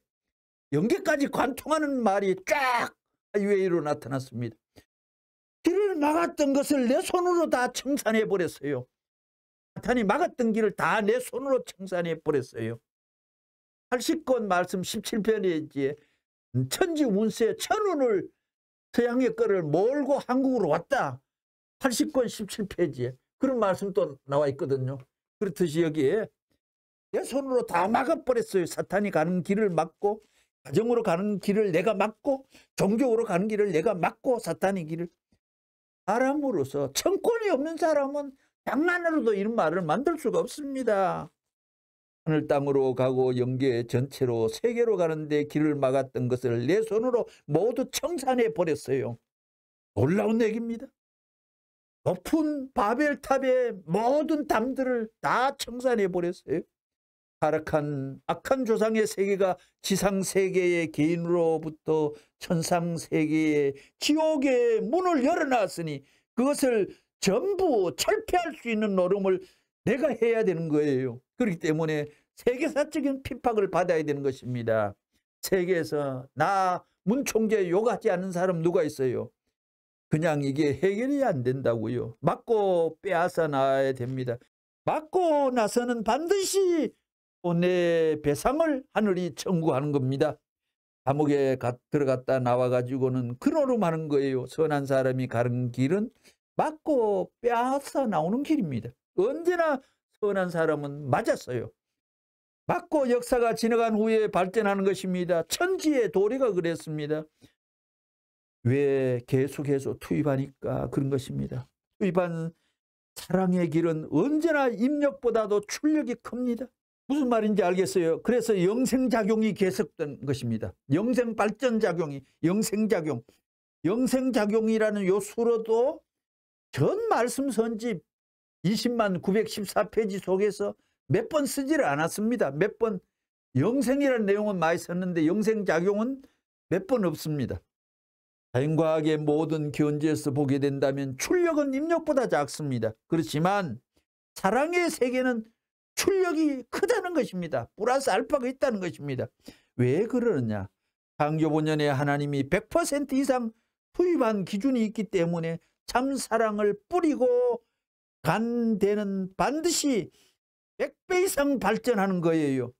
영계까지 관통하는 말이 쫙 하이웨이로 나타났습니다. 길을 막았던 것을 내 손으로 다 청산해 버렸어요. 사탄이 막았던 길을 다 내 손으로 청산해 버렸어요. 80권 말씀 17편에 천지 운세 천운을 서양의 거를 몰고 한국으로 왔다. 80권 17페이지에 그런 말씀도 나와 있거든요. 그렇듯이 여기에 내 손으로 다 막아버렸어요. 사탄이 가는 길을 막고 가정으로 가는 길을 내가 막고 종교로 가는 길을 내가 막고 사탄의 길을 사람으로서 청권이 없는 사람은 장난으로도 이런 말을 만들 수가 없습니다. 하늘 땅으로 가고 영계 전체로 세계로 가는데 길을 막았던 것을 내 손으로 모두 청산해 버렸어요. 놀라운 얘기입니다. 높은 바벨탑의 모든 담들을 다 청산해 버렸어요. 타락한 악한 조상의 세계가 지상세계의 개인으로부터 천상세계의 지옥의 문을 열어놨으니 그것을 전부 철폐할 수 있는 노름을 내가 해야 되는 거예요. 그렇기 때문에 세계사적인 핍박을 받아야 되는 것입니다. 세계에서 나 문총재 욕하지 않는 사람 누가 있어요? 그냥 이게 해결이 안 된다고요. 맞고 빼앗아 나와야 됩니다. 맞고 나서는 반드시 내 배상을 하늘이 청구하는 겁니다. 감옥에 들어갔다 나와가지고는 근호름하는 거예요. 선한 사람이 가는 길은 맞고 빼앗아 나오는 길입니다. 언제나 선한 사람은 맞았어요. 맞고 역사가 지나간 후에 발전하는 것입니다. 천지의 도리가 그랬습니다. 왜 계속해서 투입하니까 그런 것입니다. 투입한 사랑의 길은 언제나 입력보다도 출력이 큽니다. 무슨 말인지 알겠어요? 그래서 영생작용이 계속된 것입니다. 영생발전작용이 영생작용. 영생작용이라는 요 수로도 전 말씀 선집 20만 914페이지 속에서 몇 번 쓰지를 않았습니다. 몇 번 영생이라는 내용은 많이 썼는데 영생작용은 몇 번 없습니다. 자연과학의 모든 견지에서 보게 된다면 출력은 입력보다 작습니다. 그렇지만 사랑의 세계는 출력이 크다는 것입니다. 플러스 알파가 있다는 것입니다. 왜 그러느냐? 창조본연에 하나님이 100% 이상 투입한 기준이 있기 때문에 참 사랑을 뿌리고 간 데는 반드시 100배 이상 발전하는 거예요.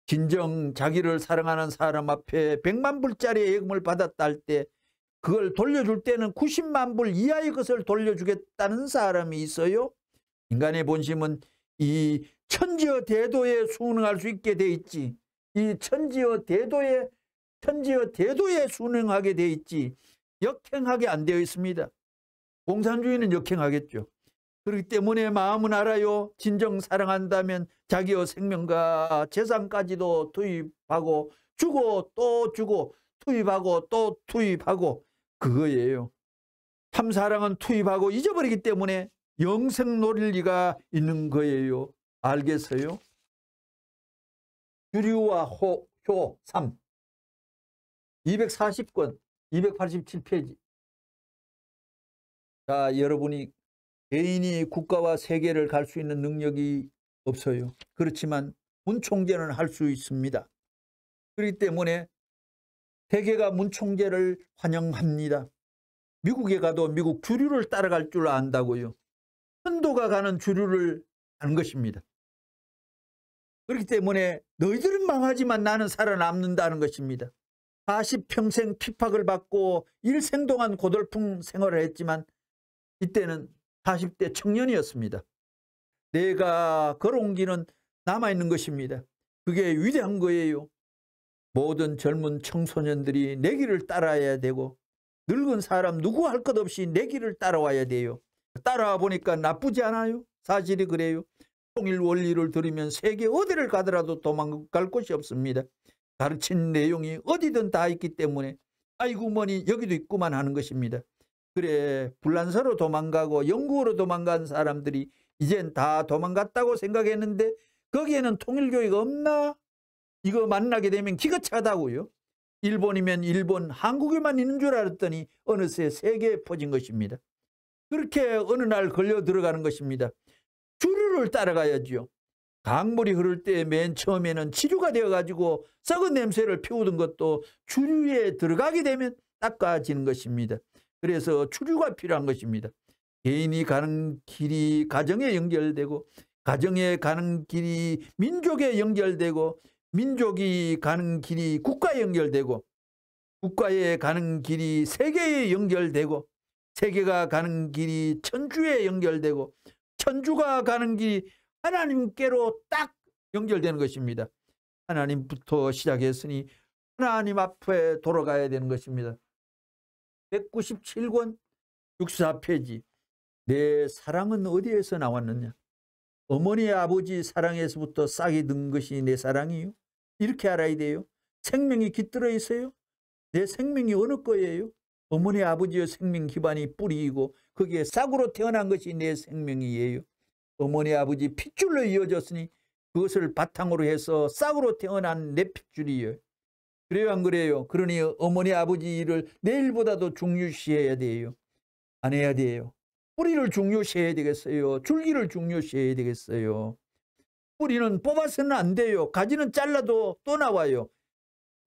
진정 자기를 사랑하는 사람 앞에 100만 불짜리 예금을 받았다 할 때 그걸 돌려줄 때는 90만 불 이하의 것을 돌려주겠다는 사람이 있어요. 인간의 본심은 이 천지어 대도에 순응할 수 있게 돼 있지. 이 천지어 대도에 순응하게 돼 있지. 역행하게 안 되어 있습니다. 공산주의는 역행하겠죠. 그렇기 때문에 마음은 알아요. 진정 사랑한다면 자기의 생명과 재산까지도 투입하고 주고 또 주고 투입하고 또 투입하고 그거예요. 참 사랑은 투입하고 잊어버리기 때문에 영생 노릴 리가 있는 거예요. 알겠어요? 주류와 효 3 240권 287페이지. 자, 여러분이 개인이 국가와 세계를 갈 수 있는 능력이 없어요. 그렇지만 문총재는 할 수 있습니다. 그렇기 때문에 세계가 문총재를 환영합니다. 미국에 가도 미국 주류를 따라갈 줄 안다고요. 선도가 가는 주류를 가는 것입니다. 그렇기 때문에 너희들은 망하지만 나는 살아남는다는 것입니다. 40평생 핍박을 받고 일생 동안 고돌풍 생활을 했지만 이때는 40대 청년이었습니다. 내가 걸어온 길은 남아있는 것입니다. 그게 위대한 거예요. 모든 젊은 청소년들이 내 길을 따라야 되고 늙은 사람 누구 할 것 없이 내 길을 따라와야 돼요. 따라와 보니까 나쁘지 않아요. 사실이 그래요. 통일 원리를 들으면 세계 어디를 가더라도 도망갈 곳이 없습니다. 가르친 내용이 어디든 다 있기 때문에 아이고 뭐니 여기도 있구만 하는 것입니다. 그래, 불란서로 도망가고 영국으로 도망간 사람들이 이젠 다 도망갔다고 생각했는데 거기에는 통일교회가 없나? 이거 만나게 되면 기가 차다고요. 일본이면 일본, 한국에만 있는 줄 알았더니 어느새 세계에 퍼진 것입니다. 그렇게 어느 날 걸려 들어가는 것입니다. 주류를 따라가야죠. 강물이 흐를 때 맨 처음에는 치료가 되어가지고 썩은 냄새를 피우던 것도 주류에 들어가게 되면 닦아지는 것입니다. 그래서 주류가 필요한 것입니다. 개인이 가는 길이 가정에 연결되고 가정에 가는 길이 민족에 연결되고 민족이 가는 길이 국가에 연결되고 국가에 가는 길이 세계에 연결되고 세계가 가는 길이 천주에 연결되고 천주가 가는 길이 하나님께로 딱 연결되는 것입니다. 하나님부터 시작했으니 하나님 앞에 돌아가야 되는 것입니다. 197권 64페이지. 내 사랑은 어디에서 나왔느냐? 어머니 아버지 사랑에서부터 싹이 든 것이 내 사랑이요. 이렇게 알아야 돼요. 생명이 깃들어 있어요. 내 생명이 어느 거예요? 어머니 아버지의 생명 기반이 뿌리이고 거기에 싹으로 태어난 것이 내 생명이에요. 어머니 아버지 핏줄로 이어졌으니 그것을 바탕으로 해서 싹으로 태어난 내 핏줄이에요. 그래요 안 그래요? 그러니 어머니 아버지 일을 내일보다도 중요시해야 돼요. 안 해야 돼요. 뿌리를 중요시해야 되겠어요. 줄기를 중요시해야 되겠어요. 뿌리는 뽑아서는 안 돼요. 가지는 잘라도 또 나와요.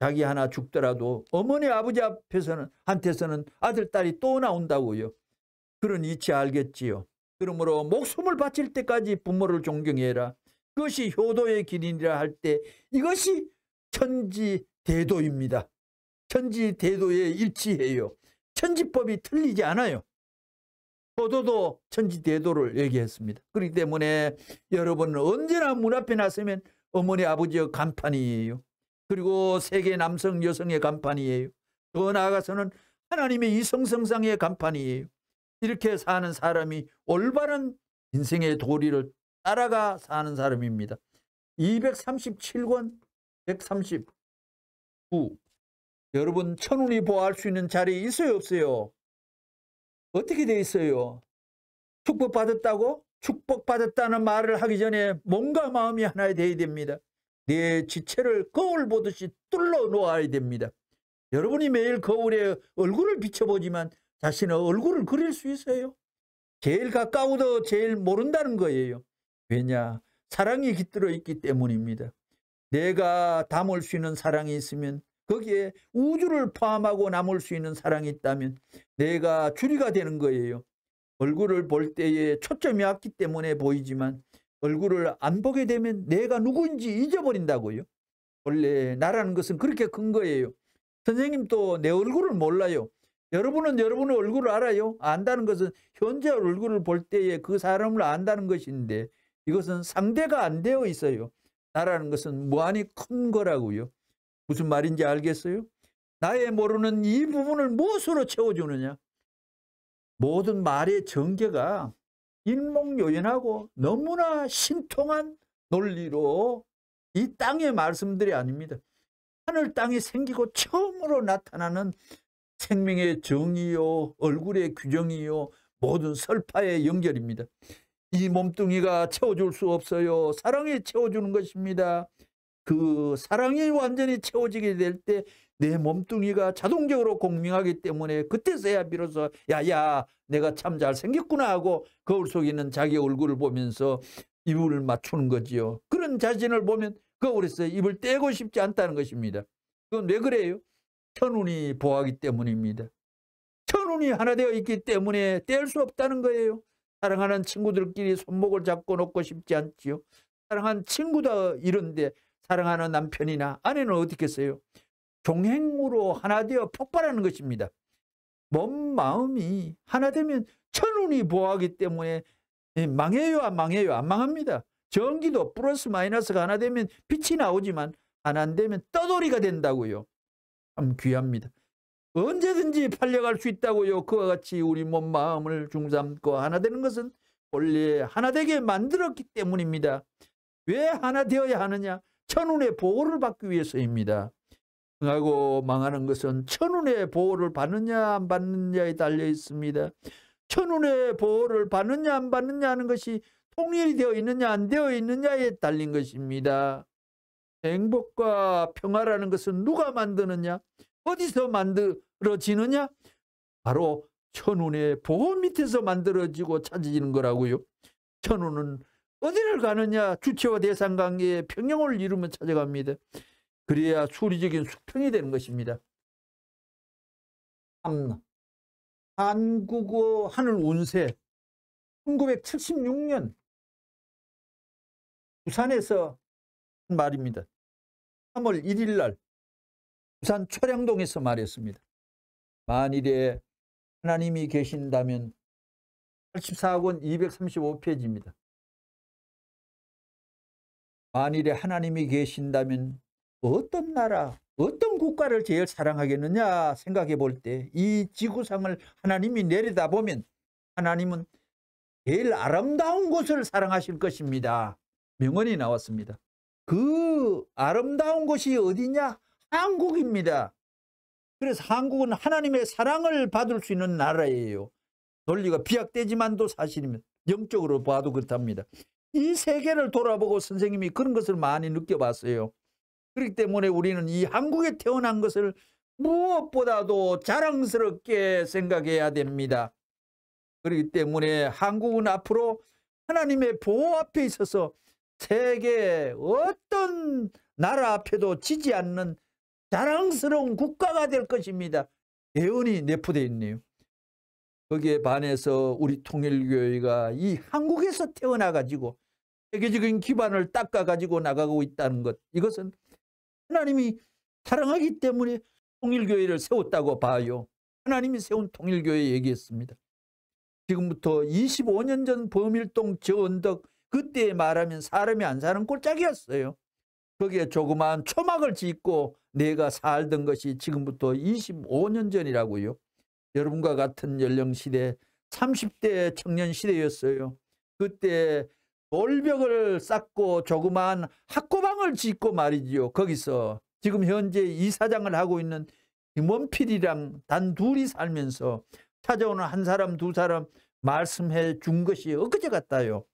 자기 하나 죽더라도 어머니 아버지 앞에서는 한테서는 아들 딸이 또 나온다고요. 그런 이치 알겠지요. 그러므로 목숨을 바칠 때까지 부모를 존경해라. 그것이 효도의 길이라 할 때 이것이 천지대도입니다. 천지대도에 일치해요. 천지법이 틀리지 않아요. 효도도 천지대도를 얘기했습니다. 그렇기 때문에 여러분은 언제나 문 앞에 나서면 어머니 아버지의 간판이에요. 그리고 세계 남성 여성의 간판이에요. 더 나아가서는 하나님의 이성성상의 간판이에요. 이렇게 사는 사람이 올바른 인생의 도리를 따라가 사는 사람입니다. 237권 139. 여러분 천운이 보호할 수 있는 자리에 있어요 없어요? 어떻게 돼 있어요? 축복받았다고? 축복받았다는 말을 하기 전에 몸과 마음이 하나 되어야 됩니다. 내 지체를 거울 보듯이 뚫어 놓아야 됩니다. 여러분이 매일 거울에 얼굴을 비춰보지만 자신의 얼굴을 그릴 수 있어요? 제일 가까워도 제일 모른다는 거예요. 왜냐? 사랑이 깃들어 있기 때문입니다. 내가 담을 수 있는 사랑이 있으면, 거기에 우주를 포함하고 남을 수 있는 사랑이 있다면 내가 주리가 되는 거예요. 얼굴을 볼 때에 초점이 왔기 때문에 보이지만 얼굴을 안 보게 되면 내가 누구인지 잊어버린다고요. 원래 나라는 것은 그렇게 큰 거예요. 선생님도 내 얼굴을 몰라요. 여러분은 여러분의 얼굴을 알아요. 안다는 것은 현재 얼굴을 볼 때에 그 사람을 안다는 것인데, 이것은 상대가 안 되어 있어요. 나라는 것은 무한히 큰 거라고요. 무슨 말인지 알겠어요? 나의 모르는 이 부분을 무엇으로 채워주느냐? 모든 말의 전개가 일목요연하고 너무나 신통한 논리로 이 땅의 말씀들이 아닙니다. 하늘 땅이 생기고 처음으로 나타나는 생명의 정의요, 얼굴의 규정이요, 모든 설파의 연결입니다. 이 몸뚱이가 채워줄 수 없어요. 사랑이 채워주는 것입니다. 그 사랑이 완전히 채워지게 될 때 내 몸뚱이가 자동적으로 공명하기 때문에 그때서야 비로소 야야 내가 참 잘생겼구나 하고 거울 속에 있는 자기 얼굴을 보면서 입을 맞추는 거지요. 그런 자신을 보면 거울에서 입을 떼고 싶지 않다는 것입니다. 그건 왜 그래요? 천운이 보하기 때문입니다. 천운이 하나 되어 있기 때문에 뗄 수 없다는 거예요. 사랑하는 친구들끼리 손목을 잡고 놓고 싶지 않지요. 사랑하는 친구도 이런데 사랑하는 남편이나 아내는 어떻겠어요? 종행으로 하나 되어 폭발하는 것입니다. 몸, 마음이 하나 되면 천운이 보하기 때문에 망해요, 안 망해요? 안 망합니다. 전기도 플러스 마이너스가 하나 되면 빛이 나오지만 하나 안 되면 떠돌이가 된다고요. 참 귀합니다. 언제든지 팔려갈 수 있다고요. 그와 같이 우리 몸, 마음을 중삼고 하나 되는 것은 원래 하나 되게 만들었기 때문입니다. 왜 하나 되어야 하느냐? 천운의 보호를 받기 위해서입니다. 하고 망하는 것은 천운의 보호를 받느냐 안 받느냐에 달려 있습니다. 천운의 보호를 받느냐 안 받느냐 하는 것이 통일이 되어 있느냐 안 되어 있느냐에 달린 것입니다. 행복과 평화라는 것은 누가 만드느냐? 어디서 만들어지느냐? 바로 천운의 보호 밑에서 만들어지고 찾아지는 거라고요. 천운은 어디를 가느냐? 주체와 대상 관계의 평형을 이루며 찾아갑니다. 그래야 수리적인 수평이 되는 것입니다. 한국어 하늘 운세 1976년 부산에서 한 말입니다. 3월 1일 날 부산 초량동에서 말했습니다. 만일에 하나님이 계신다면 84권 235페이지입니다. 만일에 하나님이 계신다면 어떤 나라, 어떤 국가를 제일 사랑하겠느냐 생각해 볼 때 이 지구상을 하나님이 내려다보면 하나님은 제일 아름다운 곳을 사랑하실 것입니다. 명언이 나왔습니다. 그 아름다운 곳이 어디냐? 한국입니다. 그래서 한국은 하나님의 사랑을 받을 수 있는 나라예요. 논리가 비약되지만도 사실입니다. 영적으로 봐도 그렇답니다. 이 세계를 돌아보고 선생님이 그런 것을 많이 느껴봤어요. 그렇기 때문에 우리는 이 한국에 태어난 것을 무엇보다도 자랑스럽게 생각해야 됩니다. 그렇기 때문에 한국은 앞으로 하나님의 보호 앞에 있어서 세계 어떤 나라 앞에도 지지 않는 자랑스러운 국가가 될 것입니다. 예언이 내포되어 있네요. 거기에 반해서 우리 통일교회가 이 한국에서 태어나가지고 세계적인 기반을 닦아가지고 나가고 있다는 것, 이것은 하나님이 사랑하기 때문에 통일교회를 세웠다고 봐요. 하나님이 세운 통일교회 얘기했습니다. 지금부터 25년 전 범일동 저 언덕, 그때 말하면 사람이 안 사는 꼴짝이었어요. 거기에 조그마한 초막을 짓고 내가 살던 것이 지금부터 25년 전이라고요. 여러분과 같은 연령시대 30대 청년 시대였어요. 그때 돌벽을 쌓고 조그마한 학고방을 짓고 말이지요. 거기서 지금 현재 이사장을 하고 있는 김원필이랑 단 둘이 살면서 찾아오는 한 사람 두 사람 말씀해 준 것이 엊그제 같아요.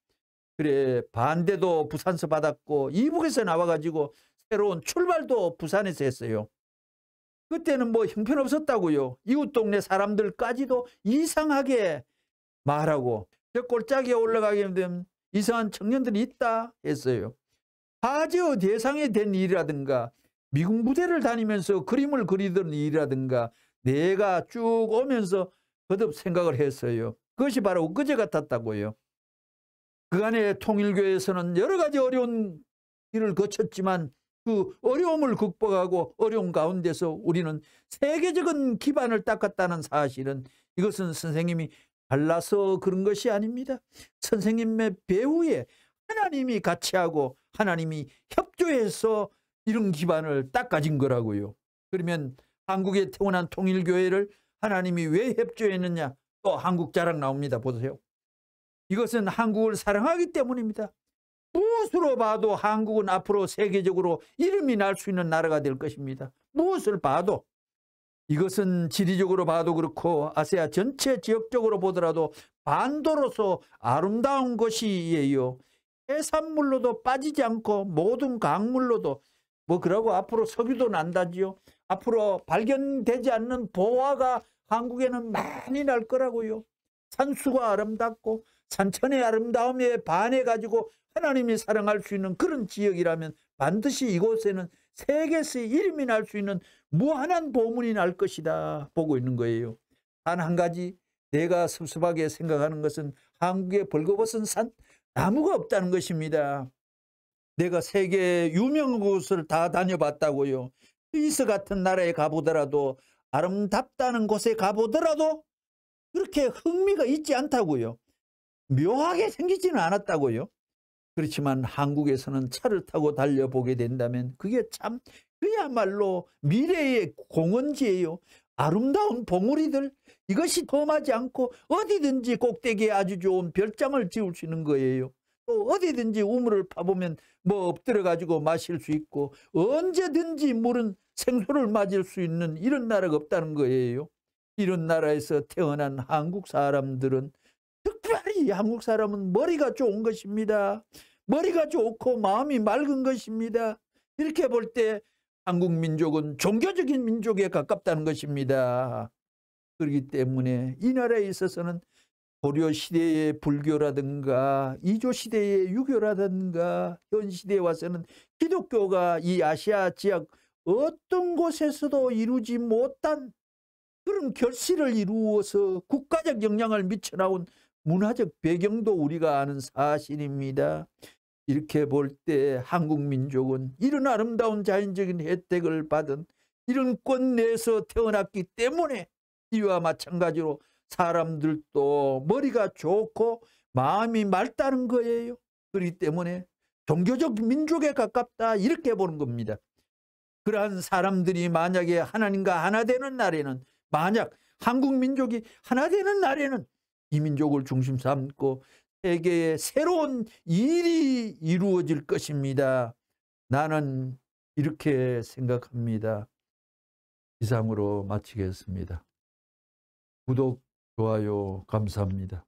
그래, 반대도 부산서 받았고 이북에서 나와가지고 새로운 출발도 부산에서 했어요. 그때는 뭐 형편없었다고요. 이웃 동네 사람들까지도 이상하게 말하고 저 꼴짝이에 올라가게 되면 이상한 청년들이 있다 했어요. 화제의 대상이 된 일이라든가 미군 부대를 다니면서 그림을 그리던 일이라든가 내가 쭉 오면서 거듭 생각을 했어요. 그것이 바로 엊그제 같았다고요. 그간의 통일교에서는 여러 가지 어려운 길을 거쳤지만 그 어려움을 극복하고 어려운 가운데서 우리는 세계적인 기반을 닦았다는 사실은 이것은 선생님이 발라서 그런 것이 아닙니다. 선생님의 배후에 하나님이 같이 하고 하나님이 협조해서 이런 기반을 닦아진 거라고요. 그러면 한국에 태어난 통일교회를 하나님이 왜 협조했느냐? 또 한국 자랑 나옵니다. 보세요. 이것은 한국을 사랑하기 때문입니다. 무엇으로 봐도 한국은 앞으로 세계적으로 이름이 날 수 있는 나라가 될 것입니다. 무엇을 봐도. 이것은 지리적으로 봐도 그렇고 아시아 전체 지역적으로 보더라도 반도로서 아름다운 것이에요. 해산물로도 빠지지 않고 모든 강물로도 뭐 그러고 앞으로 석유도 난다지요. 앞으로 발견되지 않는 보화가 한국에는 많이 날 거라고요. 산수가 아름답고 산천의 아름다움에 반해가지고 하나님이 사랑할 수 있는 그런 지역이라면 반드시 이곳에는 세계에서의 이름이 날 수 있는 무한한 보물이 날 것이다 보고 있는 거예요. 단 한 가지 내가 섭섭하게 생각하는 것은 한국의 벌거벗은 산, 나무가 없다는 것입니다. 내가 세계 유명한 곳을 다 다녀봤다고요. 스위스 같은 나라에 가보더라도 아름답다는 곳에 가보더라도 그렇게 흥미가 있지 않다고요. 묘하게 생기지는 않았다고요. 그렇지만 한국에서는 차를 타고 달려보게 된다면 그게 참 그야말로 미래의 공원지예요. 아름다운 봉우리들, 이것이 험하지 않고 어디든지 꼭대기에 아주 좋은 별장을 지을 수 있는 거예요. 또 어디든지 우물을 파보면 뭐 엎드려 가지고 마실 수 있고 언제든지 물은 생수를 맞을 수 있는 이런 나라가 없다는 거예요. 이런 나라에서 태어난 한국 사람들은 특별히 한국 사람은 머리가 좋은 것입니다. 머리가 좋고 마음이 맑은 것입니다. 이렇게 볼 때 한국 민족은 종교적인 민족에 가깝다는 것입니다. 그렇기 때문에 이 나라에 있어서는 고려 시대의 불교라든가 이조 시대의 유교라든가 현 시대에 와서는 기독교가 이 아시아 지역 어떤 곳에서도 이루지 못한 그런 결실을 이루어서 국가적 영향을 미쳐나온 문화적 배경도 우리가 아는 사실입니다. 이렇게 볼 때 한국 민족은 이런 아름다운 자연적인 혜택을 받은 이런 꽃 내에서 태어났기 때문에 이와 마찬가지로 사람들도 머리가 좋고 마음이 맑다는 거예요. 그렇기 때문에 종교적 민족에 가깝다 이렇게 보는 겁니다. 그러한 사람들이 만약에 하나님과 하나 되는 날에는, 만약 한국 민족이 하나 되는 날에는 이 민족을 중심 삼고 세계에 새로운 일이 이루어질 것입니다. 나는 이렇게 생각합니다. 이상으로 마치겠습니다. 구독, 좋아요 감사합니다.